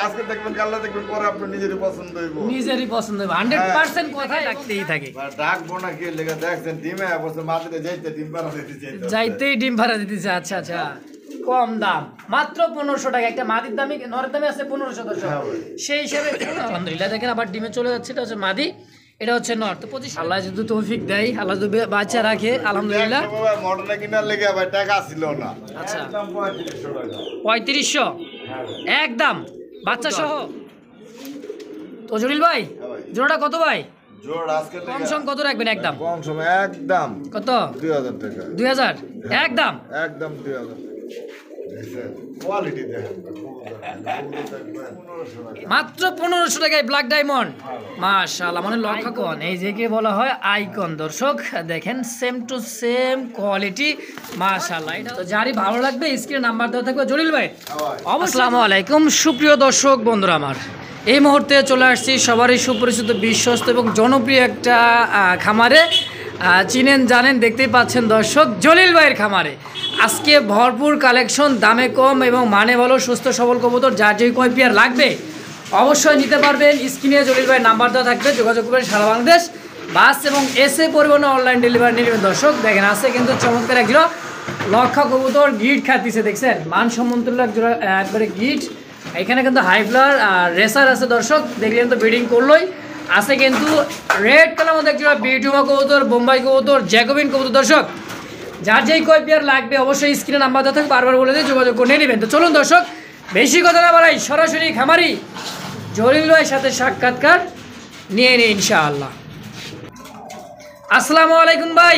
আজকে দেখবেন কাল্লা দেখবেন পরে আপনার নিজেরই পছন্দ হইব, নিজেরই পছন্দ হইব 100% কথাই রাখতেই থাকে। ডাকবো না কি লেগে দেখছেন ডিমে বসে মাটিতে যাইতে ডিম পাড়া দিতে চাইতে যাইতেই ডিম ভাড়া দিতেছে। আচ্ছা আচ্ছা, কম দাম মাত্র 1500 টাকা। একটা মাদির দামই নরের দামে আছে 1500 দর্শক, সেই হিসাবে আলহামদুলিল্লাহ। দেখেন আবার ডিমে চলে যাচ্ছে, এটা হচ্ছে মাদি, এটা হচ্ছে নর। তো 25 আল্লাহ যদি তৌফিক দেয়, আল্লাহ যদি বাচ্চা রাখে আলহামদুলিল্লাহ। মডেলে কিনার লেগে ভাই টাকা ছিল না, আচ্ছা একদম 3500 টাকা, 3500 একদম বাচ্চা সহ। তো জলিল ভাই জোড়াটা কত ভাই? জোড় আজকে কম সম কত রাখবেন? একদম কম সময় একদম কত? 2000 টাকা। 2000 একদম একদম 2000 কোয়ালিটি দেখেন মাত্র 1500 টাকায় ব্ল্যাক ডায়মন্ড। মাশাআল্লাহ, মানে লক্ষ্য কোন এই যে কে বলা হয় আইকন। দর্শক দেখেন সেম টু সেম কোয়ালিটি মাশাআল্লাহ। এটা তো যারই ভালো লাগবে স্ক্রিনে নাম্বার দেওয়া থাকবে জলিল ভাই। আসসালামু আলাইকুম সুপ্রিয় দর্শক বন্ধুরা, আমার এই মুহূর্তে চলে আসছি সবারই সুপরিচিত বিশ্বস্ত এবং জনপ্রিয় একটা খামারে। চিনেন জানেন, দেখতেই পাচ্ছেন দর্শক, জলিল ভাইয়ের খামারে আজকে ভরপুর কালেকশন, দামে কম এবং মানে ভালো, সুস্থ সবল কবুতর। যার যে কয় পেয়ার লাগবে অবশ্যই নিতে পারবেন। স্ক্রিনে জলিল ভাইয়ের নাম্বার দেওয়া থাকবে, যোগাযোগ করবেন। সারা বাংলাদেশ বাস এবং এসে পরিবহনে অনলাইন ডেলিভারি নিয়ে নেবেন। দর্শক দেখেন আছে কিন্তু চমৎকার এক জোড়া লক্ষা কবুতর, গিট খাতিছে দেখছেন, মানসম্মত এক জোড়া একবারে গিট। এখানে কিন্তু হাইফ্লার আর রেসার আছে দর্শক, দেখলেন তো ব্রিডিং করলোই আছে কিন্তু রেড কালার মধ্যে একজোড়া বিটুমা কবুতর, বোম্বাই কবুতর, জ্যাকোবিন কবুতর। দর্শক যার যেই কয় পেয়ার লাগবে অবশ্যই স্ক্রিনে নাম্বার দেওয়া থাকবে, বারবার বলে দিয়ে যোগাযোগ করে নেবেন। তো চলুন দর্শক বেশি কথা না বাড়াই, সরাসরি খামারি জলিল ভাইয়ের সাথে সাক্ষাৎকার নিয়ে নিই ইনশাআল্লাহ। আসসালামু আলাইকুম ভাই।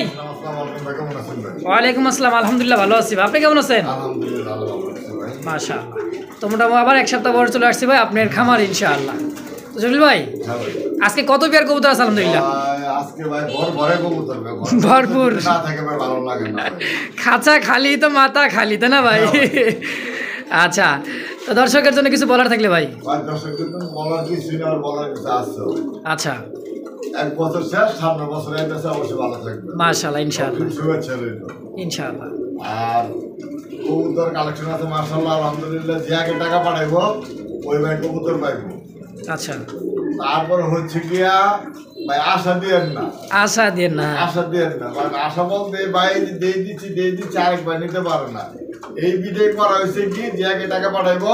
ওয়ালাইকুম আসসালাম, আলহামদুলিল্লাহ ভালো আছি। আপনি কেমন আছেন? মাশাআল্লাহ, তো মোটামুটি আবার এক সপ্তাহ পরে চলে আসছি ভাই আপনার খামার ইনশাআল্লাহ। তো জলিল ভাই আজকে কত পেয়ার কবুতর আছে? আলহামদুলিল্লাহ আজকে ভাই ভরভরে কবুতর, ভরপুর, না থাকে ভাই ভালো লাগে না। খাঁচা খালি তো মাথা খালি, তাই না ভাই? আচ্ছা, তো দর্শকের জন্য কিছু বলার থাকলে ভাই। দর্শকদের তো বলার কিছু না, আর বলার কিছু আছে। আচ্ছা, এক বছর শেষ, সামনে বছর আইতেছে, অবশ্যই ভালো থাকবে মাশাআল্লাহ ইনশাআল্লাহ শুভেচ্ছা রইল ইনশাআল্লাহ। আর কবুতর কালেকশন আছে মাশাআল্লাহ আলহামদুলিল্লাহ। যে আগে টাকা পাঠাইবো ওই ভাই কবুতর পাইবো। আচ্ছা, তারপর হচ্ছে গিয়া ভাই আশা দিয়েন না, আশা দিয়ে না, আশা দিয়েন না। আশা বলতে ভাই দিয়ে দিচ্ছি আরেক ভাই নিতে পারে না। এই বিদায় করা হয়েছে কি, যে আগে টাকা পাঠাইবো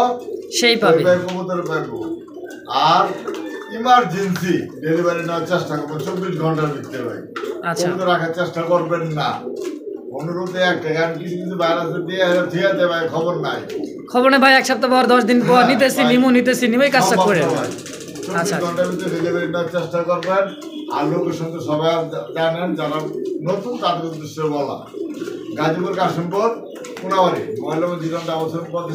সেই পাবে, কবুতর পাইবো। আর ইমার্জেন্সি ডেলিভারি নেওয়ার চেষ্টা করবেন 24 ঘন্টার ভিতরে ভাই। আচ্ছা, কবুতর রাখার চেষ্টা করবেন না, অনুরোধে একটা। কারণ কিছু কিছু ভাইরাস দিয়ে ঠিয়াতে ভাই খবর নাই, খবর নেই ভাই, এক সপ্তাহ পর 10 দিন পর নিতেছি নিতেছি কাজটা করে। আচ্ছা, ঘন্টার ভিতরে ডেলিভারি নেওয়ার চেষ্টা করবেন। আর লোকেশন তো সবাই জানেন, যারা নতুন তাদের উদ্দেশ্যে বলা, গাজীপুর কাশিমপুর কোনাবাড়ি মহিলা জীবনটা অবসর পথে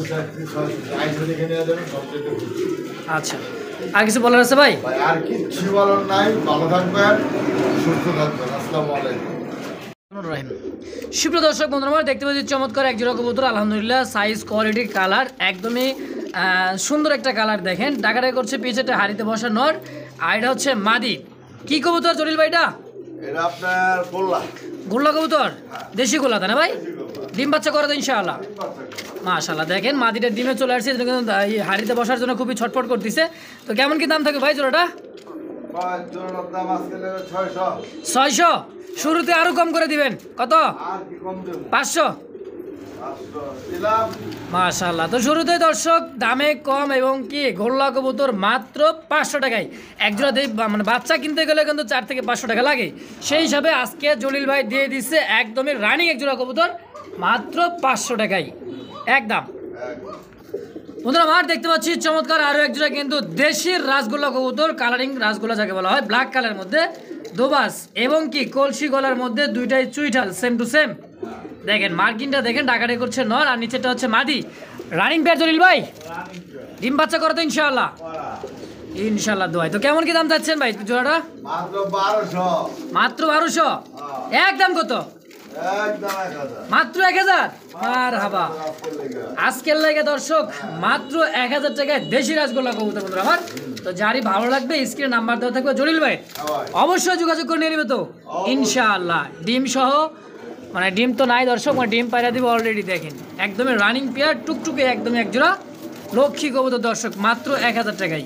আইসে দেখে নিয়ে যাবেন সবচেয়ে। আচ্ছা, আর কিছু বলার আছে ভাই? আর কিচ্ছু বলার নাই, ভালো থাকবেন, সুস্থ থাকবেন। আসসালামু আলাইকুম। সুপ্রিয় দর্শক বন্ধুরা, আমরা দেখতে পাচ্ছি চমৎকার এক জোড়া কবুতর, আলহামদুলিল্লাহ সাইজ কোয়ালিটি কালার একদমই সুন্দর একটা কালার। দেখেন ডাকাডাকি করছে, পিছেটা হাড়িতে বসা নর, আর এটা হচ্ছে মাদি। কি কবুতর জলিল ভাইটা? এটা আপনার গোল্লা, গোল্লা কবুতর, দেশি গোল্লা তাই না ভাই? ডিম বাচ্চা করে তো ইনশাআল্লাহ। মাশাআল্লাহ, দেখেন মাদিটা ডিমে চলে আসছে, হাড়িতে বসার জন্য খুবই ছটফট করতেছে। তো কেমন কি দাম থাকে ভাই জোড়াটা? 600। শুরুতে আরো কম করে দিবেন, কত? 500। মাশাআল্লাহ, তো শুরুতে দর্শক দামে কম এবং কি গোল্লা কবুতর মাত্র 500 টাকায় এক জোড়া দেই। মানে বাচ্চা কিনতে গেলে কিন্তু 4 থেকে 500 টাকা লাগে, সেই হিসাবে আজকে জলিল ভাই দিয়ে দিচ্ছে একদমই রানিং এক জোড়া কবুতর মাত্র 500 টাকায় একদম। বন্ধুরা আমার দেখতে পাচ্ছি চমৎকার আরো এক জোড়া কিন্তু দেশির রাসগোল্লা কবুতর, কালারিং রাসগোল্লা যাকে বলা হয়, ব্ল্যাক কালারের মধ্যে দোবাস এবং কি কলসি গলার মধ্যে দুইটাই চুইঠাল, সেম টু সেম। দেখেন মার্কিনটা দেখেন, ডাকাডাকি করছে নর, আর নিচেটা হচ্ছে মাদি। রানিং পেয়ার জলিল ভাই, ডিম বাচ্চা করে তো ইনশাআল্লাহ ইনশাআল্লাহ দোয়াই। তো কেমন কি দাম চাচ্ছেন ভাই জোড়াটা? মাত্র 1200। একদম কত? মাত্র 1000। মারহাবা, আজকের লাগে দর্শক মাত্র 1000 টাকায় দেশি রাসগোল্লা কবুতর বন্ধুরা আমার। তো যারই ভালো লাগবে স্ক্রিনে নাম্বার দেওয়া থাকবে জলিল ভাই, অবশ্যই যোগাযোগ করে নিয়ে নেবে তো ইনশাআল্লাহ। ডিম সহ, মানে ডিম তো নাই দর্শক, মানে ডিম পায়রা দিব অলরেডি। দেখেন একদমই রানিং পেয়ার, টুকটুকে একদমই এক জোড়া লক্ষ্মী কবুতর দর্শক মাত্র 1000 টাকায়।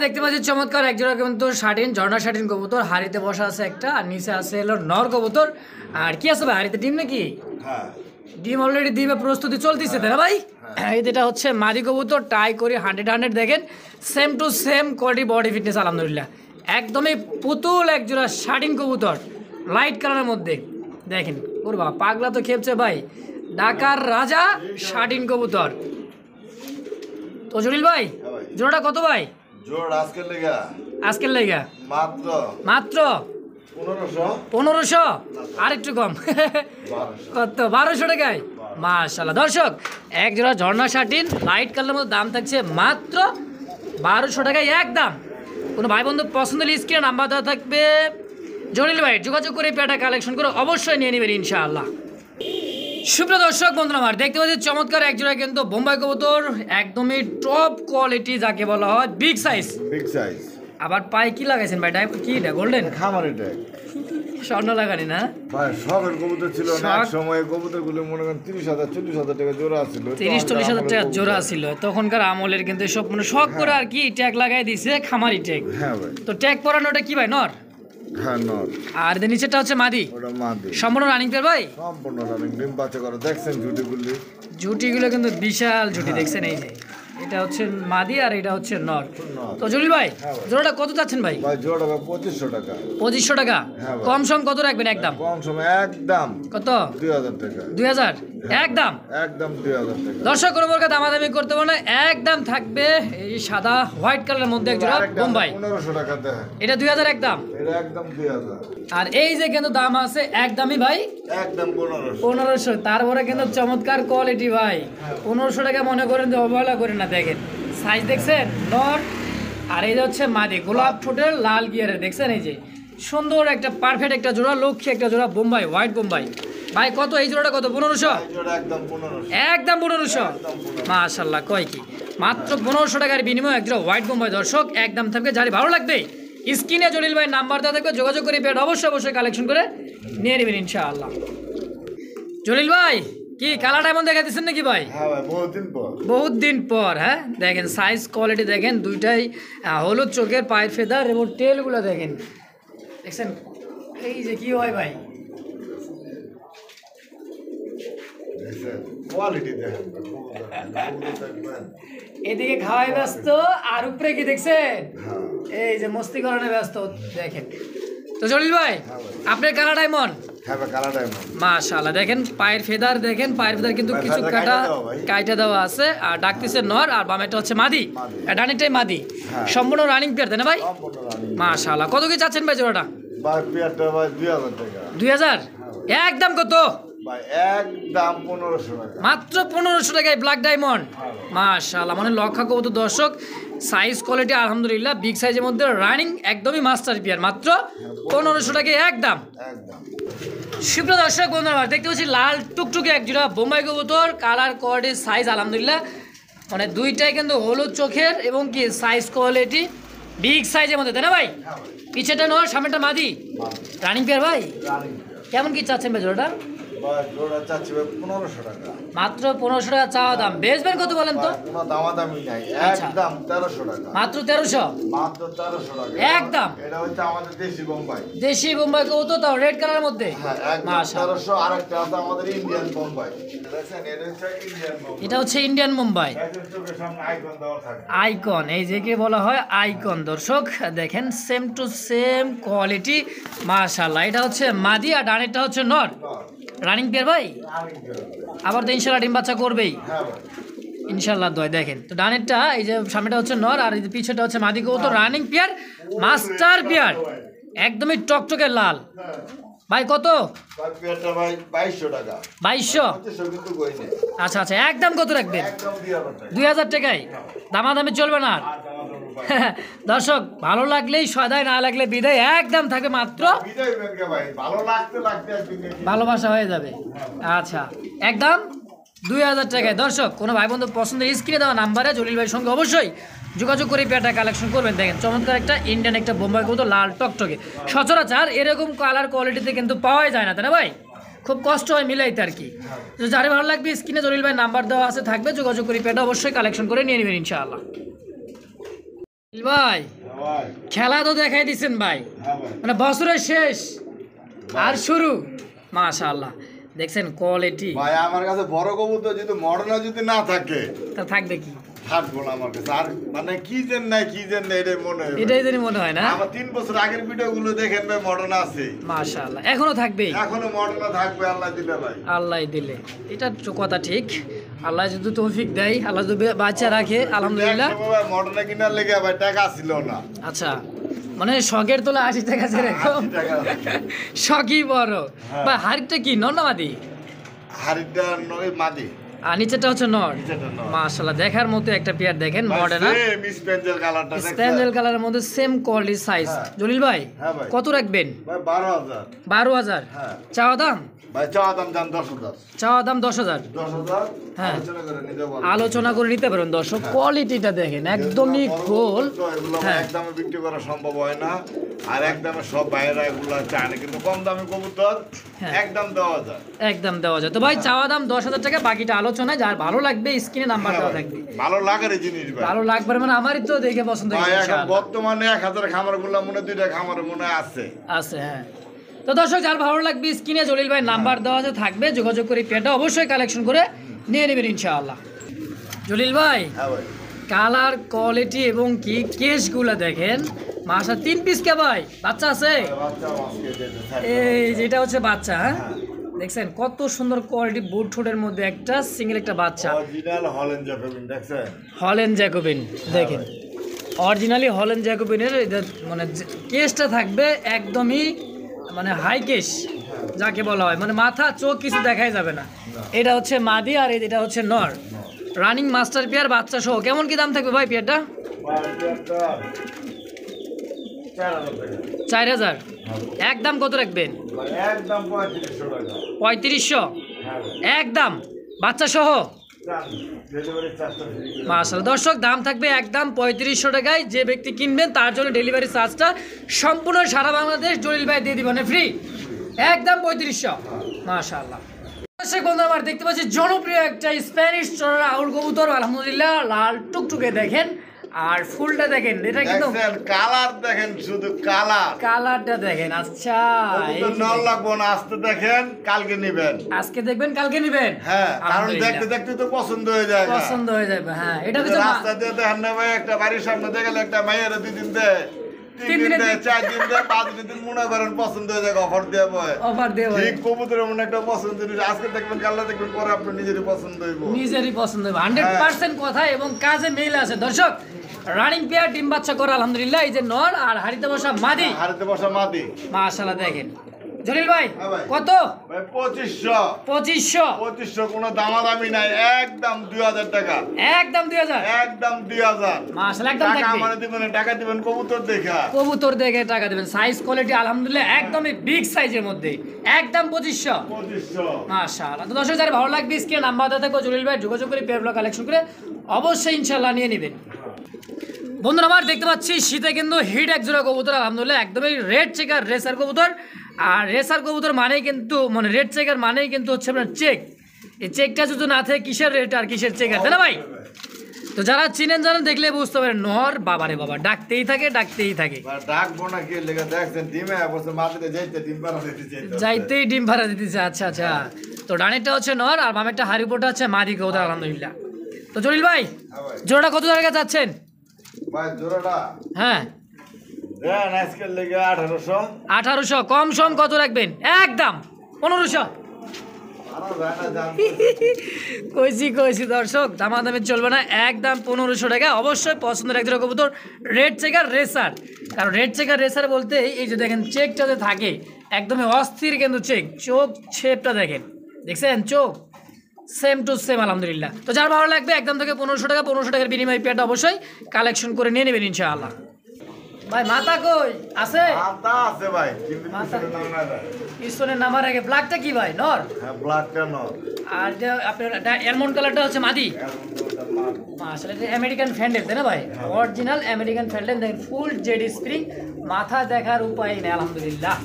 দেখতে পাচ্ছি চমৎকার একজোড়া কিন্তু শাটিন ঝর্ণা শাটিন কবুতর, হাড়িতে বসা আছে একটা, আর নিচে আছে হলো নর কবুতর। আর কি আছে ভাই হাড়িতে, ডিম নাকি? হ্যাঁ ডিম অলরেডি ডিমে প্রস্তুতি চলতেছে তাই না ভাই? এটা হচ্ছে মাদি কবুতর, টাই করে 100 দেখেন, same to same quality body fitness আলহামদুলিল্লাহ, একদমই পুতুল একজোড়া শাটিন কবুতর লাইট কালারের মধ্যে দেখেন। ওর বাবা পাগলা তো খেপছে ভাই, ঢাকার রাজা শাটিন কবুতর। তো জলিল ভাই জোড়াটা কত ভাই? জোড় আজকের লেগা মাত্র মাত্র 1500, আর একটু কম কত 1200 টাকায় মাশাআল্লাহ। দর্শক এক জোড়া ঝর্ণা শাটিন লাইট কালারের মধ্যে দাম থাকছে মাত্র 1200 টাকায় একদম। কোনো ভাই বন্ধু পছন্দ হলে স্ক্রিনে নাম্বার দেওয়া থাকবে, জলিল ভাই যোগাযোগ করে পেটা কালেকশন করে অবশ্যই নিয়ে নেবেন ইনশাআল্লাহ। সুপ্রিয় দর্শক বন্ধুরা আমার দেখতে পাচ্ছি চমৎকার এক জোড়া কিন্তু বোম্বাই কবুতর, একদমই টপ কোয়ালিটি যাকে বলা হয়, বিগ সাইজ। আবার পায়ে কি লাগাইছেন ভাই? কি এটা গোল্ডেন খামারে ট্যাগ স্বর্ণ লাগানি না ভাই? শখের কবুতর ছিল না এক সময়, কবুতরগুলো মনে করেন 30,000-40,000 টাকা জোড়া ছিল, 30-40,000 টাকা জোড়া ছিল তখনকার আমলের, কিন্তু সব মানে শখ করে আর কি ট্যাগ লাগাই দিছে, খামারি ট্যাগ। হ্যাঁ ভাই। তো ট্যাগ পরানোটা কি ভাই নর? হ্যাঁ নর। আর এর নিচেটা হচ্ছে মাদি? ওটা মাদি। সম্পূর্ণ রানিং পেয়ার ভাই? সম্পূর্ণ রানিং, ডিম বাচ্চা করে দেখছেন জুটিগুলি? জুটিগুলো কিন্তু বিশাল জুটি দেখছেন, এই যে এটা হচ্ছে মাদি আর এটা হচ্ছে নর। তো জলিল ভাই জোড়াটা কত চাচ্ছেন ভাই? ভাই জোড়া 2500 টাকা। 2500 টাকা? কম সম কত রাখবেন একদম? কম সময় একদম কত? 2000 টাকা। 2000 একদম? একদম 2000 টাকা। দর্শক কোনো প্রকার দামাদামি করতে পারবে না, একদম থাকবে এই সাদা হোয়াইট কালারের মধ্যে একজোড়া বোম্বাই। 1500 টাকা দেয়। এটা 2000 একদম? এটা একদম 2000। আর এই যে কিন্তু দাম আছে একদমই ভাই একদম 1500। তারপরে কিন্তু চমৎকার কোয়ালিটি ভাই, 1500 টাকা মনে করেন যে অবহেলা করেন না। দেখেন সাইজ দেখছেন নর, আর এই যে হচ্ছে মাদি গোলাপ ঠোঁটের লাল গিয়ারের, দেখছেন এই যে সুন্দর একটা পারফেক্ট একটা জোড়া, লক্ষ্মী একটা জোড়া বোম্বাই, হোয়াইট বোম্বাই। ভাই কত এই জোড়াটা কত? 1500? একদম 1500। একদম 1500 মাশাআল্লাহ। কয় কি মাত্র 1500 টাকার বিনিময়ে এক জোড়া হোয়াইট বোম্বাই দর্শক একদম থাকবে। যারি ভালো লাগবে স্ক্রিনে জলিল ভাই নাম্বার দেওয়া থাকবে, যোগাযোগ করে পেট অবশ্যই কালেকশন করে নিয়ে নেবেন ইনশাআল্লাহ। জলিল ভাই কি কালার ডায়মন্ড দেখা দিচ্ছেন নাকি ভাই? হ্যাঁ ভাই বহুত দিন পর। হ্যাঁ দেখেন সাইজ কোয়ালিটি দেখেন, দুইটাই হলুদ চোখের, পায়ের ফেদার এবং টেলগুলো দেখেন, দেখছেন এই যে কি হয় ভাই, কোয়ালিটি দেখেন। এদিকে খাওয়াই ব্যস্ত আর উপরে কি দেখছেন এই যে মস্তিকরণে ব্যস্ত দেখেন। তো জলিল ভাই আপনার কালার ডায়মন্ড? হ্যাঁ ভাই কালার ডায়মন্ড। মাশাআল্লাহ দেখেন পায়ের ফেদার দেখেন, পায়ের ফেদার কিন্তু কিছু কাটা দেওয়া আছে, আর ডাকতেছে নর, আর বামেটা হচ্ছে মাদি, আর ডানেরটাই মাদি। সম্পূর্ণ রানিং পেয়ার তাই না ভাই? মাশাআল্লাহ। কত কি চাচ্ছেন ভাই জোড়াটা? ভাই পেয়ারটা ভাই 2000 টাকা। 2000 একদম? কত ভাই? একদম 1500 টাকা। মাত্র 1500 টাকায় ব্ল্যাক ডায়মন্ড মাশাআল্লাহ। মানে লক্ষা কবুতর দর্শক, সাইজ কোয়ালিটি আলহামদুলিল্লাহ বিগ সাইজের মধ্যে রানিং, একদমই মাস্টার পেয়ার, মাত্র 1500 টাকায় একদম। সুপ্রিয় দর্শক বন্ধুরা দেখতে পাচ্ছি লাল টুকটুকে এক জোড়া বোম্বাই কবুতর, কালার কোয়ালিটি সাইজ আলহামদুলিল্লাহ মানে দুইটাই কিন্তু হলুদ চোখের এবং কি সাইজ কোয়ালিটি বিগ সাইজের মধ্যে তাই না ভাই? পিছেটা নর, সামনেটা মাদি, রানিং পেয়ার ভাই। কেমন কি চাচ্ছেন ভাই জোড়াটা? মাত্র 1500 টাকা চাওয়া দাম, বেচবেন কত বলেন তো? মাত্র 1300? একদম দেশি বোম্বাই কবুতর, তাও রেড কালারের মধ্যে। এটা হচ্ছে ইন্ডিয়ান বোম্বাই আইকন, এই যে কে বলা হয় আইকন দর্শক দেখেন, সেম টু সেম কোয়ালিটি মাশাআল্লাহ। এটা হচ্ছে মাদি আর ডানেরটা হচ্ছে নর, রানিং পেয়ার ভাই। আবার তো ইনশাল্লাহ ডিম বাচ্চা করবেই ইনশাল্লাহ দয়। দেখেন তো ডানেরটা এই যে সামনেটা হচ্ছে নর, আর এই যে পিছেটা হচ্ছে মাদি কবুতর, রানিং পেয়ার, মাস্টার পেয়ার, একদমই টকটকে লাল। ভাই কত? 2200? আচ্ছা আচ্ছা একদম কত রাখবেন? 2000 টাকায়? দামাদামি চলবে না আর? দর্শক ভালো লাগলেই সদায়, না লাগলে বিদায়, একদম থাকবে মাত্র, ভালোবাসা হয়ে যাবে। আচ্ছা একদম 2000 টাকায়। দর্শক কোনো ভাই বন্ধু পছন্দের স্ক্রিনে দেওয়া নাম্বারে জলিল ভাইয়ের সঙ্গে অবশ্যই যোগাযোগ করে পেয়ারটা কালেকশন করবেন। দেখেন চমৎকার একটা ইন্ডিয়ান একটা বোম্বাই কবুতর, লাল টকটকে, সচরাচর এরকম কালার কোয়ালিটিতে কিন্তু পাওয়াই যায় না তাই না ভাই? খুব কষ্ট হয় মিলাইতে আর কি। তো যার ভালো লাগবে স্ক্রিনে জলিল ভাই নাম্বার দেওয়া আছে থাকবে, যোগাযোগ করে পেটা অবশ্যই কালেকশন করে নিয়ে নেবেন ইনশাআল্লাহ। জলিল ভাই ভাই খেলা তো দেখাই দিচ্ছেন ভাই, হ্যাঁ ভাই মানে বছরের শেষ আর শুরু, মাশাআল্লাহ দেখছেন কোয়ালিটি। ভাই আমার কাছে বড় কবুতর যদি মডার্ন যদি না থাকে তা থাকবে কি, থাকবো না আমার কাছে। আর মানে কি যেন নাই এটাই মনে হয় ভাই। এটাই জানি মনে হয় না। আমার 3 বছর আগের ভিডিও গুলো দেখেন ভাই, মডার্ন আছে মাশাআল্লাহ এখনো থাকবেই, এখনো মডার্ন থাকবে আল্লাহ দিলে ভাই। আল্লাহ দিলে, এটা তো কথা ঠিক। আল্লাহ যদি তৌফিক দেয়, আল্লাহ যদি বাচ্চা রাখে আলহামদুলিল্লাহ। মডার্ন কিনার লেগে ভাই টাকা ছিল না। আচ্ছা মানে শখের তোলা 80 টাকা যেরকম 80 টাকা। শখই বড়। হ্যাঁ। বা হাড়িটা কি নর না মাদি? হাড়িটা নয় মাদি, আর নিচেটা হচ্ছে নর। নিচেটা নর। মাশাআল্লাহ দেখার মতো একটা পেয়ার দেখেন, মডার্ন মিস পেঞ্জেল কালারটা দেখছেন? স্প্যান্ডেল কালারের মধ্যে সেম কোয়ালিটি সাইজ। হ্যাঁ। জলিল ভাই হ্যাঁ ভাই। কত রাখবেন? ভাই 12,000। 12,000 হ্যাঁ চাওয়া দাম? ভাই চাওয়া দাম জান 10,000। চাওয়া দাম 10,000। 10,000 হ্যাঁ। আলোচনা করে নিতে বল। আলোচনা করে নিতে পারেন দর্শক। কোয়ালিটিটা দেখেন একদমই গোল। এগুলো হ্যাঁ একদমে বিক্রি করা সম্ভব হয় না, আর একদমে সব বাইরে এগুলো চায় না, কিন্তু কম দামে কবুতর হ্যাঁ। একদম দেওয়া যায়। একদম দেওয়া যায়। তো ভাই চাওয়া দাম 10,000 টাকা, বাকিটা আলোচনায়। যার ভালো লাগবে স্ক্রিনে নাম্বার দেওয়া থাকবে। ভালো লাগার জিনিস ভাই। ভালো লাগবে মানে আমারই তো দেখে পছন্দ ভাই হয়েছে এখন ইনশাআল্লাহ। বর্তমানে 1000 খামার গুলা মনে 2টা খামার মনে আছে। আছে হ্যাঁ। তো দর্শক যার ভালো লাগবে স্ক্রিনে জলিল ভাই নাম্বার দেওয়া আছে থাকবে, যোগাযোগ করে পেটা অবশ্যই কালেকশন করে নিয়ে নেবেন ইনশাআল্লাহ। জলিল ভাই হ্যাঁ ভাই কালার কোয়ালিটি এবং কি কেসগুলো দেখেন, মাসা 3 পিস কে ভাই বাচ্চা আছে। বাচ্চা মাছকে দিতে থাকে। এই যেটা হচ্ছে বাচ্চা, হ্যাঁ দেখছেন কত সুন্দর কোয়ালিটি, বুট ঠোঁটের মধ্যে একটা সিঙ্গেল একটা বাচ্চা। অরিজিনাল হল্যান্ড জ্যাকোবিন দেখছেন? হল্যান্ড জ্যাকোবিন দেখেন, অরিজিনালি হল্যান্ড জ্যাকোবিনের মানে কেসটা থাকবে একদমই মানে হাই কেস যাকে বলা হয়, মানে মাথা চোখ কিছু দেখাই যাবে না। এটা হচ্ছে মাদি আর এটা হচ্ছে নর, রানিং মাস্টার পেয়ার বাচ্চা সহ। কেমন কি দাম থাকবে ভাই পেয়ারটা? ভাই এটা 4,000 টাকা। 4,000 একদম কত রাখবেন? ভাই একদম 3500 টাকা। 3500 হ্যাঁ ভাই একদম বাচ্চা সহ। জান ডেলিভারি চার্জটা ফ্রি করে। মাশাআল্লাহ দর্শক দাম থাকবে একদম 3500 টাকায়। যে ব্যক্তি কিনবেন তার জন্য ডেলিভারি চার্জটা সম্পূর্ণ সারা বাংলাদেশ জলিল ভাই দিয়ে দিবেন ফ্রি, একদম 3500। মাশাআল্লাহ দর্শক বন্ধু আমার দেখতে পাচ্ছি জনপ্রিয় একটা স্প্যানিশ চড়া আউল কবুতর, আলহামদুলিল্লাহ লাল টুকটুকে দেখেন, আর ফুলটা দেখেন, এটা কিন্তু দেখছেন কালার দেখেন, শুধু কালার কালারটা দেখেন। আচ্ছা এই কবুতর যে নল লাগবো না, আসতে দেখেন কালকে নেবেন। আজকে দেখবেন কালকে নেবেন। হ্যাঁ কারণ আলহামদুলিল্লাহ। দেখতে দেখতে তো পছন্দ হয়ে যায়। পছন্দ হয়ে যাবে। হ্যাঁ এটা হচ্ছে রাস্তা দিয়ে দেখেন না ভাই, একটা বাড়ির সামনে দেখলে একটা মাইয়ের 2 দিন দেয়, 3 তিন দিন দিনে দেয়, 4 দিন দেয়, 5 দিন মনে করেন পছন্দ হয়ে যায়, অফার দিয়ে বয়। অফার দিয়ে ভাই ঠিক কবুতরের মনে একটা পছন্দ জিনিস, আজকে দেখবেন কাল্লা দেখবেন পরে আপনার নিজেরই পছন্দ হইব। নিজেরই পছন্দ হবে 100% কথা এবং কাজে মিল আছে। দর্শক রানিং পেয়ার ডিম বাচ্চা করা আলহামদুলিল্লাহ, এই যে নর আর হাড়িতে বসা মাদি। হাড়িতে বসা মাদি। মাশাআল্লাহ দেখেন জলিল ভাই হ্যাঁ ভাই। কত? ভাই 2500 2500 কোনো দামাদামি নাই, একদম 2000 টাকা। একদম 2000 একদম 2000 মাশাআল্লাহ একদম টাকা থাকবে। আমারে দিবেন, টাকা দিবেন কবুতর দেখা। কবুতর দেখে টাকা দেবেন, সাইজ কোয়ালিটি আলহামদুলিল্লাহ একদমই বিগ সাইজের মধ্যে, একদম 2500। 2500 মাশাআল্লাহ। তো দর্শক যারা ভালো লাগবে স্ক্রিনে নাম্বার দেওয়া থাকবে, জলিল ভাই যোগাযোগ করে পেয়ারগুলো কালেকশন করে অবশ্যই ইনশাআল্লাহ নিয়ে নেবেন। বন্ধুরা আমার দেখতে পাচ্ছি শীতে কিন্তু হিট এক জোড়া কবুতর আলহামদুলিল্লাহ, একদমই রেড চেকার রেসার কবুতর। আর রেসার কবুতর মানেই কিন্তু মানে রেড চেকার মানেই কিন্তু হচ্ছে আপনার চেক। এই চেকটা যদি না থাকে কিসের রেড আর কিসের চেকার, তাই না ভাই? তো যারা চিনেন জানেন দেখলে বুঝতে পারেন, নর বাবারে বাবা ডাকতেই থাকে ডাকতেই থাকে, ডাকবো না কি লেগে দেখছেন ডিমে বসে মাটিতে যাইতে ডিম পাড়া দিতে যাইতে যাইতেই ডিম ভাড়া দিতেছে। আচ্ছা আচ্ছা, তো ডানেরটা হচ্ছে নর আর বামেরটা হারিপোটা হচ্ছে মাদি কবুতর আলহামদুলিল্লাহ। তো জলিল ভাই হ্যাঁ ভাই। জোড়াটা কত টাকা যাচ্ছেন? ভাই জোড়াটা হ্যাঁ দেন আজকের লেগে 1800। 1800 কম সম কত রাখবেন? একদম 1500। আরো যায় না জান। কইছি দর্শক দামাদামি চলবে না, একদম 1500 টাকা। অবশ্যই পছন্দের একজন কবুতর রেড চেকার রেসার, কারণ রেড চেকার রেসার বলতে এই যে দেখেন চেকটাতে থাকে একদমই অস্থির, কিন্তু চেক চোখ শেপটা দেখেন, দেখছেন চোখ সেম টু সেম আলহামদুলিল্লাহ। তো যার ভালো লাগবে একদম থেকে 1500 টাকা, 1500 টাকার বিনিময়ে পেয়ারটা অবশ্যই কালেকশন করে নিয়ে নেবেন ইনশাআল্লাহ। ভাই মাথা কই আছে? আতা আছে ভাই, কিন্তু মাথা- পিছনে নাম না যায়। পিছনে নামার আগে ব্ল্যাকটা কি ভাই নর? হ্যাঁ ব্ল্যাকটা নর। আর যে আপনার অ্যালমন্ড কালারটা হচ্ছে মাদি। আসলে এটা আমেরিকান ফ্যান্ডেল তাই না ভাই? অরিজিনাল আমেরিকান ফ্যান্ডেল দেখেন, ফুল জেড স্প্রিং, মাথা দেখার উপায় নেই আলহামদুলিল্লাহ।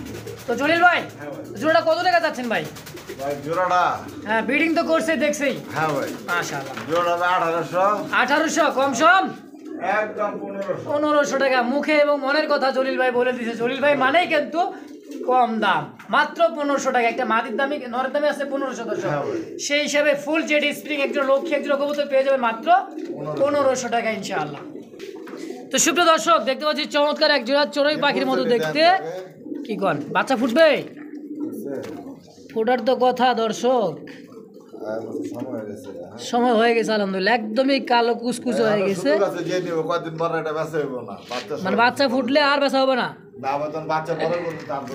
তো জলিল ভাই জোড়াটা কত টাকা চাচ্ছেন ভাই? ভাই জোড়াটা হ্যাঁ ব্রিডিং তো করছে দেখছি হ্যাঁ ভাই মাশাআল্লাহ জোড়াটা 1800 কম সম একদম 1500 1500 টাকা মুখে এবং মনের কথা জলিল ভাই বলে দিয়েছে জলিল ভাই মানেই কিন্তু কম দাম মাত্র 1500 টাকা একটা মাদির দামই নরের দামে আছে 1500 দর্শক হ্যাঁ ভাই। সেই হিসাবে ফুল জেড স্প্রিং একজন লক্ষ্মী একজন কবুতর পেয়ে যাবে মাত্র 1500 টাকা ইনশাআল্লাহ। তো সুপ্রিয় দর্শক দেখতে পাচ্ছি চমৎকার এক জোড়া চড়ুই পাখির মতো দেখতে কি কন বাচ্চা ফুটবে ফোটার তো কথা দর্শক সময় হয়ে গেছে আলহামদুলিল্লাহ একদমই কালো কুচকুচে হয়ে গেছে মানে বাচ্চা ফুটলে আর বেচা হবে না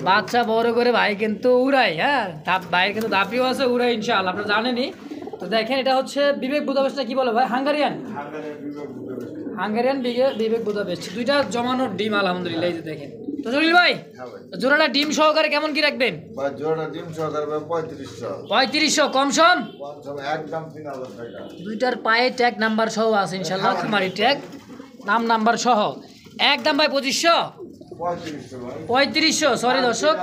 বাচ্চা বড় করে ভাই কিন্তু উড়াই হ্যাঁ ভাইয়ের কিন্তু দাপিও আছে উড়াই ইনশাআল্লাহ আপনারা জানেনই। তো দেখেন এটা হচ্ছে বিবেক বুদাপেস্টটা কি বলে ভাই হাঙ্গারিয়ান বিবেক বুদাপেস্ট দুইটা জমানোর ডিম আলহামদুলিল্লাহ এই যে দেখেন। তো জলিল ভাই জোড়াটা ডিম সহকারে কেমন কি রাখবেন? জোড়াটা ডিম সহকারে 3500 3500 কম সম একদম 3000 টাকা দুইটার পায়ে ট্যাগ নাম্বার সহ আছে ইনশাআল্লাহ খামারি ট্যাগ নাম্বার সহ একদম ভাই 3500 সরি দর্শক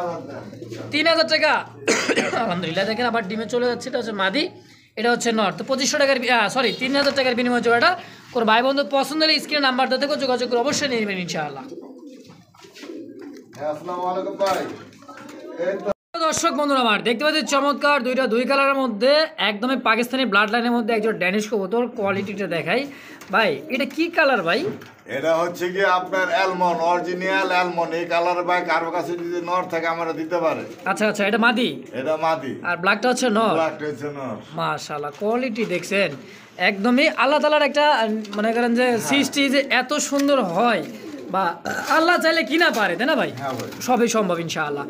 3000 টাকা আলহামদুলিল্লাহ। দেখেন আবার ডিমে চলে যাচ্ছে এটা হচ্ছে মাদি এটা হচ্ছে নর। তো 2500 টাকার সরি 3000 টাকার বিনিময়ে জোড়াটা কোন ভাই বন্ধু পছন্দ হলে স্ক্রিনে নাম্বারটা থেকে যোগাযোগ করে অবশ্যই নিয়ে নেবেন ইনশাআল্লাহ। আসসালামু আলাইকুম ভাই দর্শক বন্ধুরা আমার দেখতে পাচ্ছি চমৎকার দুই কালারের মধ্যে একদমই পাকিস্তানি ব্লাড লাইনের মধ্যে একজন ড্যানিশ কবুতর কোয়ালিটিটা দেখাই ভাই এটা কি কালার ভাই? এটা হচ্ছে কি আপনার অ্যালমন্ড অরিজিনাল অ্যালমন্ড এই কালার ভাই কারো কাছে যদি নর থাকে আমরা দিতে পারে। আচ্ছা আচ্ছা এটা মাদি এটা মাদি আর ব্ল্যাকটা হচ্ছে নর। ব্ল্যাকটা হচ্ছে নর মাশাআল্লাহ কোয়ালিটি দেখছেন একদমই আল্লাহ তাআলার একটা মনে করেন যে সৃষ্টি যে এত সুন্দর হয় বা আল্লাহ চাইলে কি না পারে তাই না ভাই? হ্যাঁ ভাই সবই সম্ভব ইনশাআল্লাহ।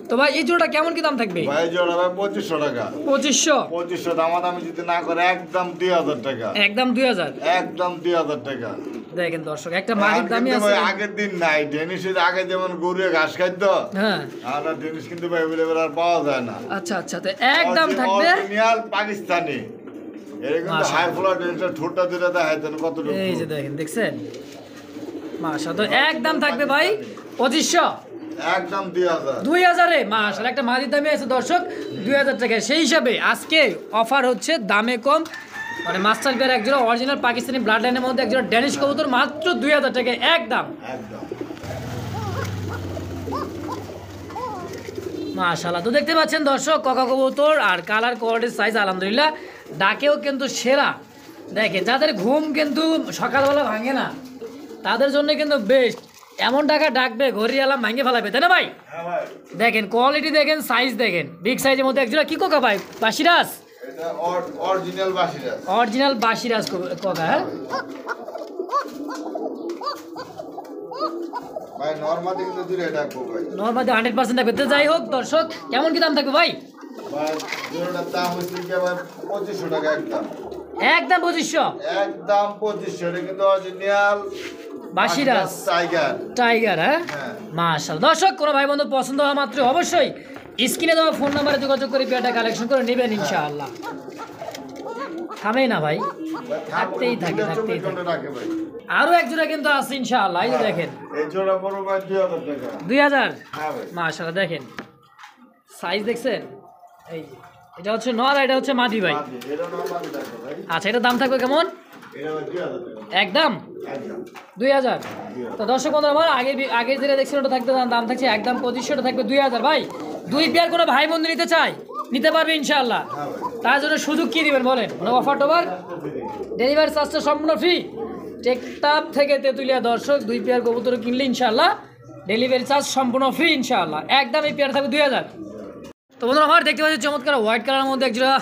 তো ভাই এই জোড়াটা কেমন কি দাম থাকবে? ভাই জোড়া ভাই 2500 টাকা 2500 দামাদামি যদি না করে একদম 2000 টাকা একদম 2000 একদম 2000 টাকা। দেখেন দর্শক একটা মাটির দামই আছে ভাই আগের দিন নাই ডেনিশের আগে যেমন গরুয়ে ঘাস খাইতো হ্যাঁ আর ডেনিশ কিন্তু ভাই अवेलेबल আর পাওয়া যায় না। আচ্ছা আচ্ছা তো একদম থাকবে অরিজিনাল পাকিস্তানি এরকম হাই ফ্লোর ডেনিশটা ঠোঁটটা দুটো দেখাইতেন কতটুকু এই যে দেখেন দেখছেন মাশাআল্লাহ তো একদম থাকবে ভাই 2500 একদম 2000 2000 এ মাশাআল্লাহ একটা মাটির দামই আছে দর্শক 2000 টাকা। সেই হিসাবে আজকে অফার হচ্ছে দামে কম মানে মাস্টার পেয়ার একজোড়া অরিজিনাল পাকিস্তানি ব্লাড লাইনের মধ্যে একজোড়া ড্যানিশ কবুতর মাত্র 2000 টাকা একদম একদম মাশাআল্লাহ। তো দেখতে পাচ্ছেন দর্শক কক কবুতর আর কালার কোয়ালিটির সাইজ আলহামদুলিল্লাহ ডাকেও কিন্তু সেরা। দেখেন যাদের ঘুম কিন্তু সকালবেলা ভাঙে না তাদের জন্য কিন্তু বেস্ট এমন টাকা ডাকবে ঘড়ি আলাম ভাঙে ফেলাবে তাই না ভাই? হ্যাঁ ভাই দেখেন কোয়ালিটি দেখেন সাইজ দেখেন বিগ সাইজের মধ্যে একজোড়া কি কোকা ভাই বাসিরাজ এটা অরিজিনাল বাসিরাজ অরিজিনাল বাসিরাজ কোকা হ্যাঁ ভাই নরমালি কিন্তু দূরে ডাকবো ভাই নরমালি 100% থাকবে। তো যাই হোক দর্শক কেমন কি দাম থাকবে ভাই? ভাই জোড়াটার দাম হচ্ছে কি ভাই 2500 টাকা একদম একদম 2500 একদম 2500 এটা কিন্তু অরিজিনাল বাসিরাজ টাইগার হ্যাঁ মাশাআল্লাহ। দর্শক কোনো ভাই বন্ধু পছন্দ হওয়া মাত্র অবশ্যই স্ক্রিনে দেওয়া ফোন নাম্বারে যোগাযোগ করে পেয়ারটা কালেকশন করে নেবেন ইনশাআল্লাহ। থামেই না ভাই থাকতেই থাকে আরো এক জোড়া কিন্তু আছে ইনশাআল্লাহ। এই যে দেখেন এই জোড়া বড় ভাই 2000 টাকা 2000 হ্যাঁ ভাই মাশাআল্লাহ। দেখেন সাইজ দেখছেন এই যে এটা হচ্ছে নর এটা হচ্ছে মাদি ভাই। এটা নরমালি ডাকবো ভাই আচ্ছা এটার দাম থাকবে কেমন? এটা ভাই 2000 টাকা একদম একদম 2000। তো দর্শক বন্ধুরা আমার আগে যেটা দেখছেন ওটা থাকতে দাম থাকছে একদম 2500 থাকবে 2000 ভাই। দুই পেয়ার কোনো ভাই বন্ধু নিতে চাই নিতে পারবে ইনশাআল্লাহ। তার জন্য সুযোগ কি দিবেন বলেন মানে অফার টোবার ডেলিভারি চার্জটা সম্পূর্ণ ফ্রি টেকটাপ থেকে তেতুলিয়া দর্শক দুই পেয়ার কবুতর কিনলে ইনশাআল্লাহ ডেলিভারি চার্জ সম্পূর্ণ ফ্রি ইনশাআল্লাহ একদম এই পেয়ার থাকবে 2000। তো বন্ধুরা আমার দেখতে পাচ্ছি চমৎকার হোয়াইট কালারের মধ্যে একজোড়া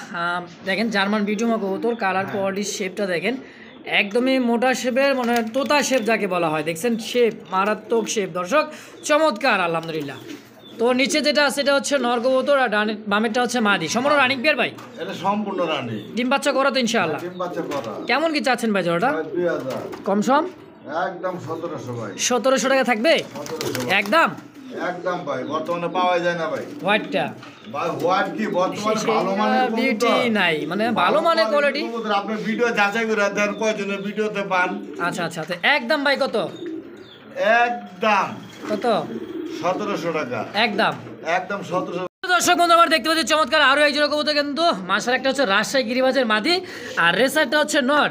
দেখেন জার্মান বিটুমা কবুতর কালার কোয়ালিটির শেপটা দেখেন একদমই মোটা শেপের মানে তোতা শেপ যাকে বলা হয় দেখছেন শেপ মারাত্মক শেপ দর্শক চমৎকার আলহামদুলিল্লাহ। তো নিচে যেটা আছে সেটা হচ্ছে নর কবুতর আর বামেরটা হচ্ছে মাদি সম্পূর্ণ রানিং পেয়ার ভাই এটা সম্পূর্ণ রানী ডিম বাচ্চা করা তো ইনশাআল্লাহ। ডিম বাচ্চা করা কেমন কি চাচ্ছেন ভাই জোড়াটা? 2000 কম সম একদম 1700 ভাই 1700 টাকা থাকবে 1700 একদম একদম ভাই বর্তমানে পাওয়া যায় না ভাই হোয়াইটটা ভাই হোয়াইট কি বর্তমানে ভালো মানের বিউটি নাই মানে ভালো মানের কোয়ালিটি আপনি ভিডিও যাচাই করে দেন কয়জনের ভিডিওতে পান। আচ্ছা আচ্ছা তো একদম ভাই কত একদম কত 1700 টাকা একদম একদম 1700 দর্শক বন্ধু আমার দেখতে পাচ্ছি চমৎকার আরো এক জোড়া কবুতর কিন্তু মাসার একটা হচ্ছে রাজশাহী গিরিবাজের মাদি আর রেসারটা হচ্ছে নর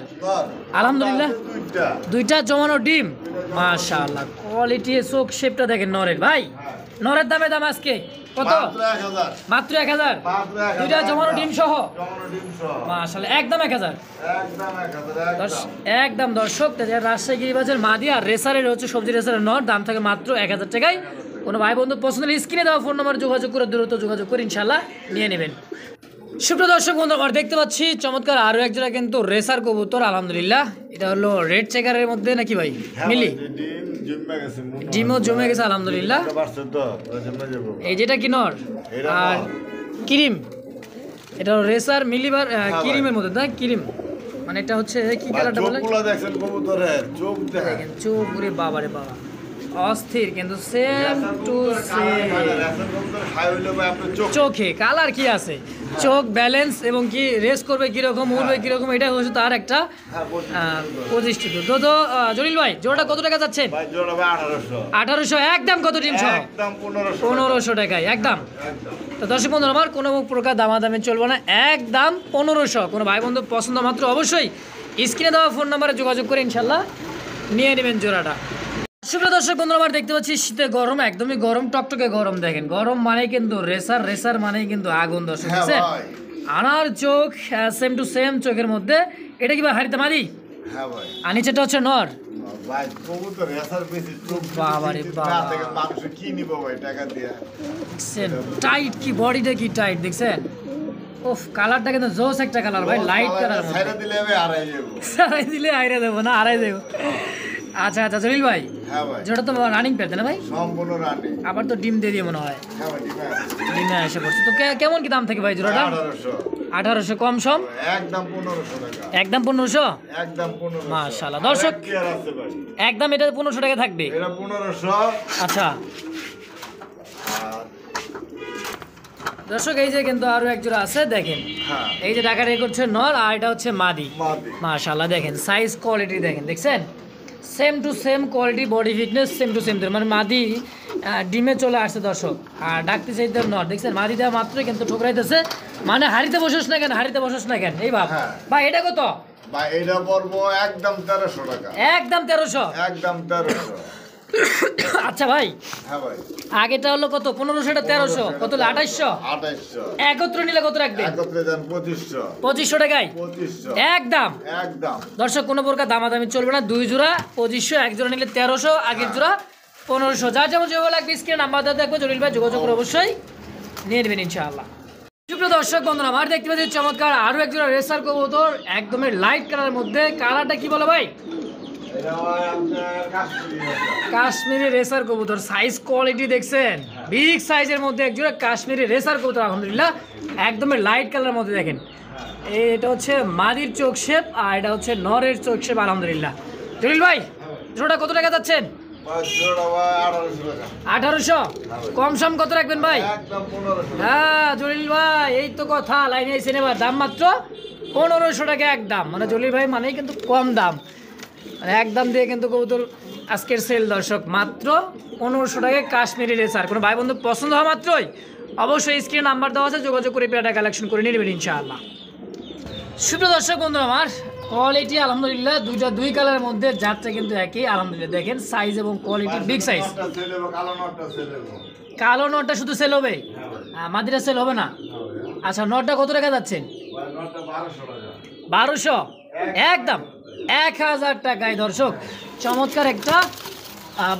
আলহামদুলিল্লাহ দুইটা জমানো ডিম মাশাআল্লাহ কোয়ালিটি চোখ শেপটা দেখেন নরের ভাই নরের দামে দাম আজকে কত মাত্র 1000 দুইটা জমানো ডিম সহ মাশাআল্লাহ একদম 1000 একদম দর্শক রাজশাহী গিরিবাজের মাদি আর রেসারের হচ্ছে সবজি রেসারের নর দাম থাকে মাত্র 1000 টাকায় কোনো ভাই বন্ধু পছন্দ হলে স্ক্রিনে দেওয়া ফোন নম্বর যোগাযোগ করে দ্রুত যোগাযোগ করে ইনশাল্লাহ নিয়ে নেবেন। সুপ্রিয় দর্শক বন্ধু আমরা দেখতে পাচ্ছি চমৎকার আরো এক জোড়া কিন্তু রেসার কবুতর আলহামদুলিল্লাহ এটা হলো রেড চেকারের মধ্যে নাকি ভাই মিলি ডিমও জমে গেছে আলহামদুলিল্লাহ এই যেটা কি নর আর ক্রিম এটা রেসার মিলিবার ক্রিমের মধ্যে না ক্রিম মানে এটা হচ্ছে কি কালারটা বলে দেখেন চোখ পুরে বাবা রে বাবা অস্থির কিন্তু সেম টু সেম চোখে কালার কি আছে চোখ ব্যালেন্স এবং কি রেস করবে কিরকম উড়বে কিরকম এটা হচ্ছে তার একটা প্রতিষ্ঠিত তো জলিল ভাই জোড়াটা কত টাকা যাচ্ছে 1800 একদম কত ডিম সহ 1500 টাকায় একদম তো দর্শক বন্ধু আমার কোনো প্রকার দামাদামি চলবে না একদম 1500 কোনো ভাই বন্ধু পছন্দ মাত্র অবশ্যই স্ক্রিনে দেওয়া ফোন নাম্বারে যোগাযোগ করে ইনশাল্লাহ নিয়ে নেবেন জোড়াটা। সুপ্রিয় দর্শক বন্ধু আমার দেখতে পাচ্ছি শীতে গরম একদমই গরম টকটকে গরম দেখেন গরম মানে কিন্তু রেসার মানে কিন্তু আগুন দর্শক দেখছেন আনার চোখ সেম টু সেম চোখের মধ্যে এটা কি ভাই হারিতে মারি আর নিচেটা হচ্ছে নর টাইট কি বডিটা কি টাইট দেখছেন ওফ কালারটা কিন্তু জোস একটা কালার ভাই লাইট কালার সারাই দিলে আইরা দেবো না আড়াই দেবো আচ্ছা আচ্ছা জলিল ভাই যেটা তো রানিং পেতে না ভাই সম্পূর্ণ রানিং আবার তো ডিম দিয়ে মনে হয় ডিমে এসে পড়ছে তো কেমন কি দাম থাকে ভাই জোড়াটা 1800 কম সম একদম 1500 মাশাআল্লাহ দর্শক একদম এটা 1500 টাকা থাকবে এটা 1500 আচ্ছা দর্শক এই যে কিন্তু আরো এক জোড়া আছে দেখেন এই যে টাকা রেকর্ড হচ্ছে নর আর এটা হচ্ছে মাদি মাশাআল্লাহ দেখেন সাইজ কোয়ালিটি দেখেন দেখছেন same to same quality body fitness same to same মানে মাদি ডিমে চলে আসছে দর্শক আর ডাকতে চাইতে নর দেখছেন মাদি দেওয়া মাত্রই কিন্তু ঠোকরাইতেছে মানে হাড়িতে বসোস না কেন এই ভাব ভাই এটা কত ভাই এটা পড়বো একদম 1300 টাকা একদম 1300 আচ্ছা ভাই হ্যাঁ ভাই আগেটা হলো কত 1500 এটা 1300 কত 2800 একত্র নিলে কত রাখবে একত্রে দেন 2500 টাকায় 2500 একদম দর্শক কোনো প্রকার দামাদামি চলবে না দুই জোড়া 2500 এক জোড়া নিলে 1300 আগের জোড়া 1500 যার যেমন যেভাবে লাগবে স্ক্রিনে নাম্বার দেওয়া থাকবে জলিল ভাই যোগাযোগ করে অবশ্যই নিয়ে নেবেন ইনশাআল্লাহ। সুপ্রিয় দর্শক বন্ধুরা আমার দেখতে পাচ্ছি চমৎকার আরো এক জোড়া রেসার কবুতর একদমই লাইট কালারের মধ্যে কালারটা কি বলে ভাই কাশ্মীরি রেসার কবুতর সাইজ কোয়ালিটি দেখছেন বিগ সাইজের মধ্যে একজোড়া কাশ্মীরি রেসার কবুতর আলহামদুলিল্লাহ একদমই লাইট কালারের মধ্যে দেখেন এটা হচ্ছে মাদির চোখ শেপ আর এটা হচ্ছে নরের চোখ শেপ আলহামদুলিল্লাহ। জলিল ভাই জোড়াটা কত টাকা যাচ্ছেন 1800 কম সম কত রাখবেন ভাই হ্যাঁ জলিল ভাই এই তো কথা লাইনে এসে নেবার দাম মাত্র 1500 টাকা একদম মানে জলিল ভাই মানেই কিন্তু কম দাম মানে একদম দিয়ে কিন্তু কবুতর আজকের সেল দর্শক মাত্র 1500 টাকায় কাশ্মীরি রেসার কোনো ভাই বন্ধু পছন্দ হওয়া মাত্রই অবশ্যই স্ক্রিনে নাম্বার দেওয়া আছে যোগাযোগ করে পেয়ারটা কালেকশন করে নিয়ে নেবেন ইনশাআল্লাহ। সুপ্রিয় দর্শক বন্ধু আমার কোয়ালিটি আলহামদুলিল্লাহ দুই কালারের মধ্যে যাচ্ছে কিন্তু একই আলহামদুলিল্লাহ দেখেন সাইজ এবং কোয়ালিটি বিগ সাইজ কালো নটটা শুধু সেল হবে মাদিরা সেল হবে না আচ্ছা নটটা কত টাকা যাচ্ছেন 1200 একদম 1000 টাকায় দর্শক চমৎকার একটা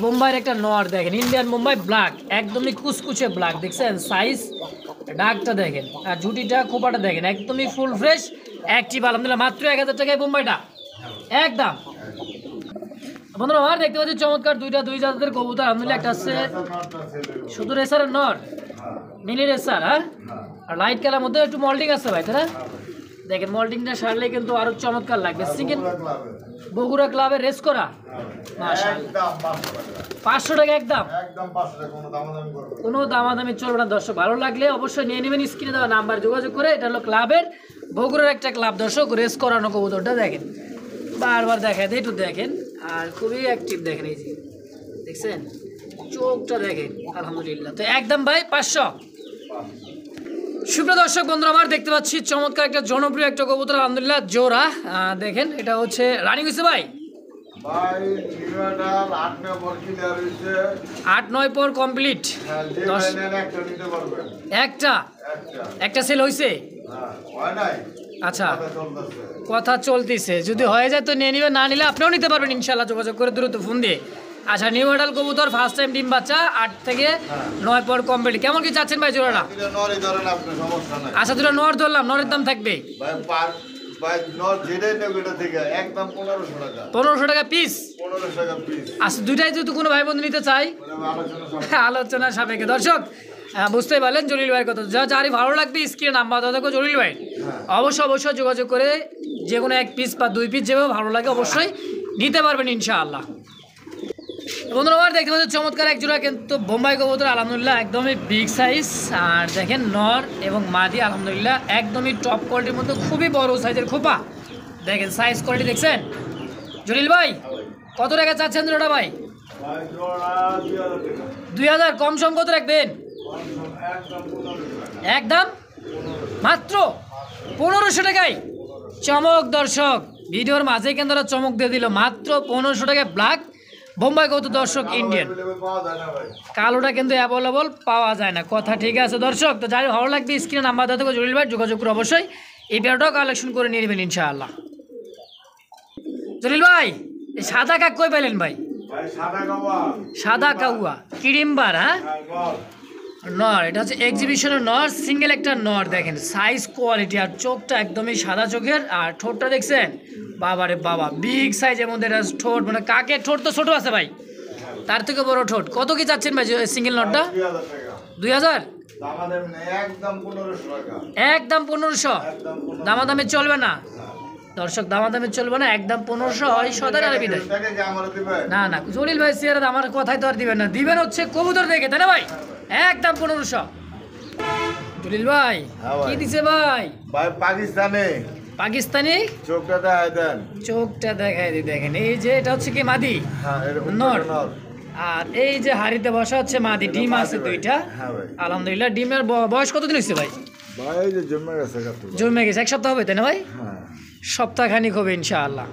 বোম্বাইয়ের একটা নর দেখেন ইন্ডিয়ান বোম্বাই ব্ল্যাক একদমই কুচকুচে ব্ল্যাক দেখছেন সাইজ ডাকটা দেখেন আর ঝুটিটা খোপাটা দেখেন একদমই ফুল ফ্রেশ অ্যাক্টিভ আলহামদুলিল্লাহ মাত্র 1000 টাকায় বোম্বাইটা একদম। বন্ধুরা আমার দেখতে পাচ্ছি চমৎকার দুই জাতের কবুতর আলহামদুলিল্লাহ একটা আছে শুধু রেসারের নর মিলি রেসার হ্যাঁ আর লাইট কালার মধ্যে একটু মল্টিং আছে ভাই তাই দেখেন মল্টিংটা সারলে কিন্তু আরো চমৎকার লাগবে সিঙ্গেল বগুড়া ক্লাবে রেস করা মাশাআল্লাহ 500 টাকা একদম কোনো দামাদামি চলবে না দর্শক ভালো লাগলে অবশ্যই নিয়ে নেবেন স্ক্রিনে দেওয়া নাম্বার যোগাযোগ করে এটা হলো ক্লাবের বগুড়ার একটা ক্লাব দর্শক রেস করানো কবুতরটা দেখেন বারবার দেখায় একটু দেখেন আর খুবই অ্যাক্টিভ দেখেন এই যে দেখছেন চোখটা দেখেন আলহামদুলিল্লাহ তো একদম ভাই 500 সুপ্রিয় দর্শক বন্ধুরা আমার দেখতে পাচ্ছি চমৎকার একটা জনপ্রিয় একটা কবুতর আলহামদুলিল্লাহ জোড়া দেখেন এটা হচ্ছে রানিং হয়েছে ভাই ভাই নিউডাল 8 নম্বর ক্লিয়ার হইছে 8-9 পর কমপ্লিট হ্যাঁ যে দশ- নেন একটা নিতে পারবেন একটা একটা সেল হয়েছে হ্যাঁ হয় নাই আচ্ছা কথা চলতেছে কথা চলতেছে যদি হয়ে যায় তো নিয়ে নিবে না নিলে আপনিও নিতে পারবেন ইনশাল্লাহ যোগাযোগ করে দ্রুত ফোন দিয়ে আচ্ছা নিউ মডেল কবুতর ফার্স্ট টাইম ডিম বাচ্চা 8 থেকে 9 পর কমপ্লিট কেমন কি চাচ্ছেন ভাই জোড়াটা এটা নরে ধরেন আপনি সমস্যা নাই আচ্ছা দুটো নর ধরলাম নরের দাম থাকবে ভাই পার ভাই নর যেটাই নেবে এটা থেকে একদম 1500 টাকা 1500 টাকা পিস 1500 টাকা পিস আচ্ছা দুইটাই যদি কোনো ভাই বন্ধু নিতে চাই আলোচনা সব আলোচনা সাপেক্ষে দর্শক বুঝতেই পারলেন জলিল ভাইয়ের কথা যারই ভালো লাগবে স্ক্রিনে নাম্বার দেওয়া থাকবে জলিল ভাই অবশ্যই যোগাযোগ করে যে কোনো এক পিস বা 2 পিস যেভাবে ভালো লাগে অবশ্যই নিতে পারবেন ইনশাআল্লাহ বন্ধুরা আমার দেখতে পাচ্ছেন চমৎকার এক জোড়া কিন্তু বোম্বাই কবুতর আলহামদুলিল্লাহ একদমই বিগ সাইজ আর দেখেন নর এবং মাদি আলহামদুলিল্লাহ একদমই টপ কোয়ালিটির মধ্যে খুবই বড় সাইজের খোপা দেখেন সাইজ কোয়ালিটি দেখছেন জলিল ভাই কত টাকা চাচ্ছেন জোড়াটা ভাই ভাই জোড়া 2000 টাকা 2000 কম সম কত রাখবেন একদম 1500 টাকা একদম মাত্র 1500 টাকায় চমক দর্শক ভিডিওর মাঝে কেন তারা চমক দিয়ে দিল মাত্র 1500 টাকায় ব্ল্যাক বোম্বাই কত দর্শক ইন্ডিয়ান available পাওয়া যায় না ভাই কালোটা কিন্তু অ্যাভেলেবল পাওয়া যায় না কথা ঠিক আছে দর্শক তো যাই ভালো লাগবে স্ক্রিনে নাম্বার দেওয়া থাকবে জলিল ভাই যোগাযোগ করে অবশ্যই এই পেয়ারটাও কালেকশন করে নিয়ে নেবেন ইনশাআল্লাহ জলিল ভাই এই সাদা কাক কই পেলেন ভাই ভাই সাদা গাওয়া সাদা কাউয়া কিরিমবার হ্যাঁ গল নর এটা হচ্ছে এক্সিবিশনের নর সিঙ্গেল একটা নর দেখেন সাইজ কোয়ালিটি আর চোখটা একদমই সাদা চোখের আর ঠোঁটটা দেখছেন বাবারে বাবা বিগ সাইজের মধ্যে এটা ঠোঁট মানে কাকের ঠোঁট তো ছোট আছে ভাই তার থেকে বড় ঠোঁট কত কি চাচ্ছেন ভাই সিঙ্গেল নটটা 2000 টাকা 2000 আমাদের একদম 1500 টাকা একদম 1500 একদম 1500 দামাদামি চলবে না দর্শক দামাদামি চলবে না একদম 1500 হয় সদার আর বিদায় টাকা কি আমরা দিবেন না না জলিল ভাই সিয়ার আমার কথাই তো আর দিবেন না দিবেন হচ্ছে কবুতর দেখে তাই না ভাই একদম 1500 জলিল ভাই হ্যাঁ ভাই। কি দিছে ভাই ভাই পাকিস্তানে পাকিস্তানি চোখটা দেখাই দেন চোখটা দেখাই দিই দেখেন এই যে এটা হচ্ছে কি মাদি হ্যাঁ এরকম নর। নর আর এই যে হাড়িতে বসা হচ্ছে মাদি ডিম আছে দুইটা হ্যাঁ ভাই আলহামদুলিল্লাহ ডিমের বয়স কতদিন হয়েছে ভাই ভাই এই যে জন্মে গেছে কত জমে গেছে এক সপ্তাহ হবে তাই না ভাই হ্যাঁ সপ্তাহখানিক হবে ইনশাআল্লাহ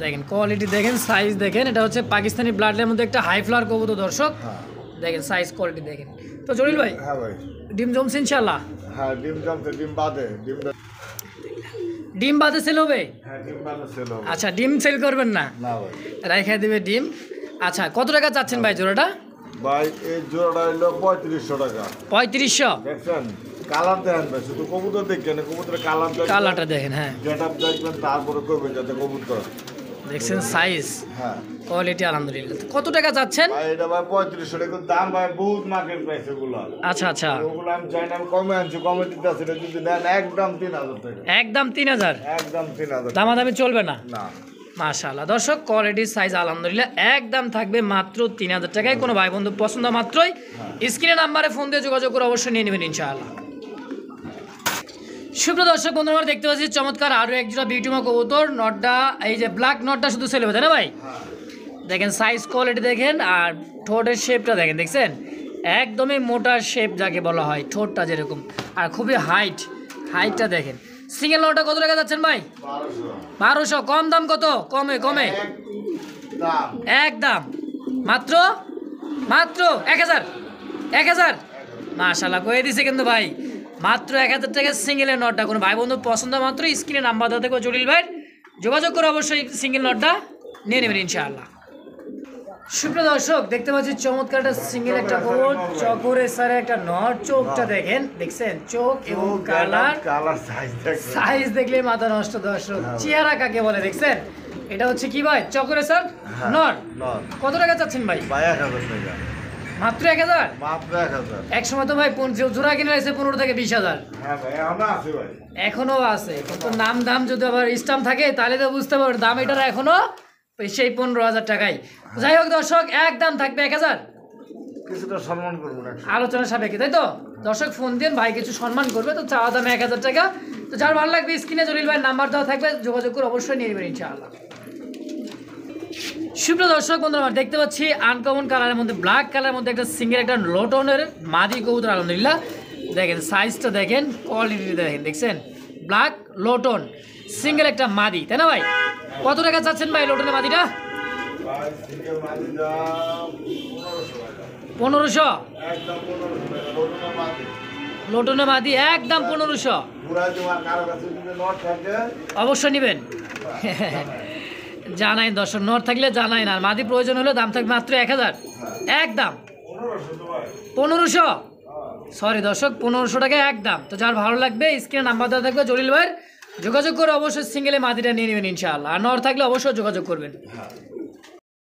দেখেন কোয়ালিটি দেখেন সাইজ দেখেন এটা হচ্ছে পাকিস্তানি ব্লাডের মধ্যে একটা হাই ফ্লাওয়ার কবুতর দর্শক হ্যাঁ দেখেন সাইজ কোয়ালিটি দেখেন তো জলিল ভাই হ্যাঁ ভাই ডিম জমছে ইনশাআল্লাহ হ্যাঁ ডিম জমতে ডিম বাদে ডিমটা ডিম বাদে সেল হবে হ্যাঁ ডিম বাদে ছিল আচ্ছা ডিম সেল করবেন না না ভাই রাইখা দিবে ডিম আচ্ছা কত টাকা চাচ্ছেন ভাই জোড়াটা ভাই এই জোড়াটা হইলো 3500 টাকা 3500 দেখছেন কালার দেখেন ভাই শুধু কবুতর দেখেন কবুতরের কালার দেখেন কালারটা দেখেন হ্যাঁ গেট আপ দেখবেন তারপরে করবেন যাতে কবুতর দেখছেন সাইজ হ্যাঁ কোয়ালিটি আলহামদুলিল্লাহ কত টাকা চাচ্ছেন ভাই এটা ভাই 3500 টাকা দাম ভাই বহুত মার্কেট প্রাইস এগুলো আচ্ছা আচ্ছা ওগুলো আমি চাই না আমি কমে আনছি কমে দিতে আছে এটা যদি দেন একদম 3000 টাকা একদম 3000 একদম 3000 দামাদামি চলবে না না মাশাআল্লাহ দর্শক কোয়ালিটি সাইজ আলহামদুলিল্লাহ একদম থাকবে মাত্র 3000 টাকায় কোনো ভাই বন্ধু পছন্দ মাত্রই স্ক্রিনে নাম্বারে ফোন দিয়ে যোগাযোগ করে অবশ্যই নিয়ে নেবেন ইনশাআল্লাহ সুপ্রিয় দর্শক বন্ধুরা আমরা দেখতে পাচ্ছি চমৎকার আরও এক জোড়া বিউটিমা কবুতর নটটা এই যে ব্ল্যাক নটটা শুধু সেল হবে তাই না ভাই দেখেন সাইজ কোয়ালিটি দেখেন আর ঠোঁটের শেপটা দেখেন দেখছেন একদমই মোটা শেপ যাকে বলা হয় ঠোঁটটা যেরকম আর খুবই হাইটটা দেখেন সিঙ্গেল নটটা কত টাকা যাচ্ছেন ভাই 1200 কম দাম কত কমে কমে দাম একদম মাত্র মাত্র 1000 মাশাআল্লাহ কয়ে দিছে কিন্তু ভাই মাত্র 1000 টাকা সিঙ্গেলের নটটা কোনো ভাই বন্ধু পছন্দ মাত্র স্ক্রিনে নাম্বার দেওয়া থাকবে জলিল ভাই যোগাযোগ করে অবশ্যই সিঙ্গেল নটটা নিয়ে নেবেন ইনশাআল্লাহ সুপ্রিয় দর্শক দেখতে পাচ্ছি চমৎকার একটা সিঙ্গেল একটা কোট চকরে স্যার একটা নট চোখটা দেখেন দেখছেন চোখ এবং কালার কালার সাইজ দেখেন সাইজ দেখলে মাথা নষ্ট দর্শক চেহারা কাকে বলে দেখছেন এটা হচ্ছে কি ভাই চকরে স্যার নর নর কত টাকা চাচ্ছেন ভাই ভাই 1000 টাকা মাত্র 1000 মাত্র 1000 এক সময় তো ভাই জোড়া কিনে আছে 15 থেকে 20000 হ্যাঁ ভাই আমরা আছে ভাই এখনো আছে কিন্তু নাম দাম যদি আবার স্টাম্প থাকে তাহলে তো বুঝতে পারবে দাম এটার এখনো সেই 15000 টাকায় যাই হোক দর্শক একদম থাকবে 1000 কিছুটা সম্মান করবো না আলোচনা সাপেক্ষে তাই তো দর্শক ফোন দেন ভাই কিছু সম্মান করবে তো চাওয়া দাম 1000 টাকা তো যার ভালো লাগবে স্ক্রিনে জলিল ভাই নাম্বার দেওয়া থাকবে যোগাযোগ করে অবশ্যই নিয়ে নেবেন ইনশাআল্লাহ সুপ্রিয় দর্শক বন্ধুরা আমরা দেখতে পাচ্ছি আনকমন কালারের মধ্যে ব্ল্যাক কালারের মধ্যে একটা সিঙ্গেল একটা লোটনের মাদি কবুতর আলহামদুলিল্লাহ দেখেন সাইজটা দেখেন, কোয়ালিটি দেখেন, দেখছেন ব্ল্যাক লোটন সিঙ্গেল একটা মাদি, তাই না ভাই? কত টাকা চাচ্ছেন ভাই লোটনের মাদিটা? ভাই সিঙ্গেল মাদি দাম 1500 টাকা। 1500? একদম 1500 টাকা লোটনের মাদি। লোটনের মাদি একদম 1500। পুরা তোমার কারো কাছে যদি নট থাকে অবশ্যই নেবেন। জানাই দর্শক, নর থাকলে জানাই না, মাদি প্রয়োজন হলে দাম থাকবে মাত্র 1000 একদম। 1500 তো ভাই। 1500? সরি দর্শক, 1500 টাকা একদম। তো যার ভালো লাগবে স্ক্রিনে নাম্বার দেওয়া থাকবে জলিল ভাইয়ের, যোগাযোগ করে অবশ্যই সিঙ্গেলে মাদিটা নিয়ে নেবেন ইনশাআল্লাহ। আর নর থাকলে অবশ্যই যোগাযোগ করবেন।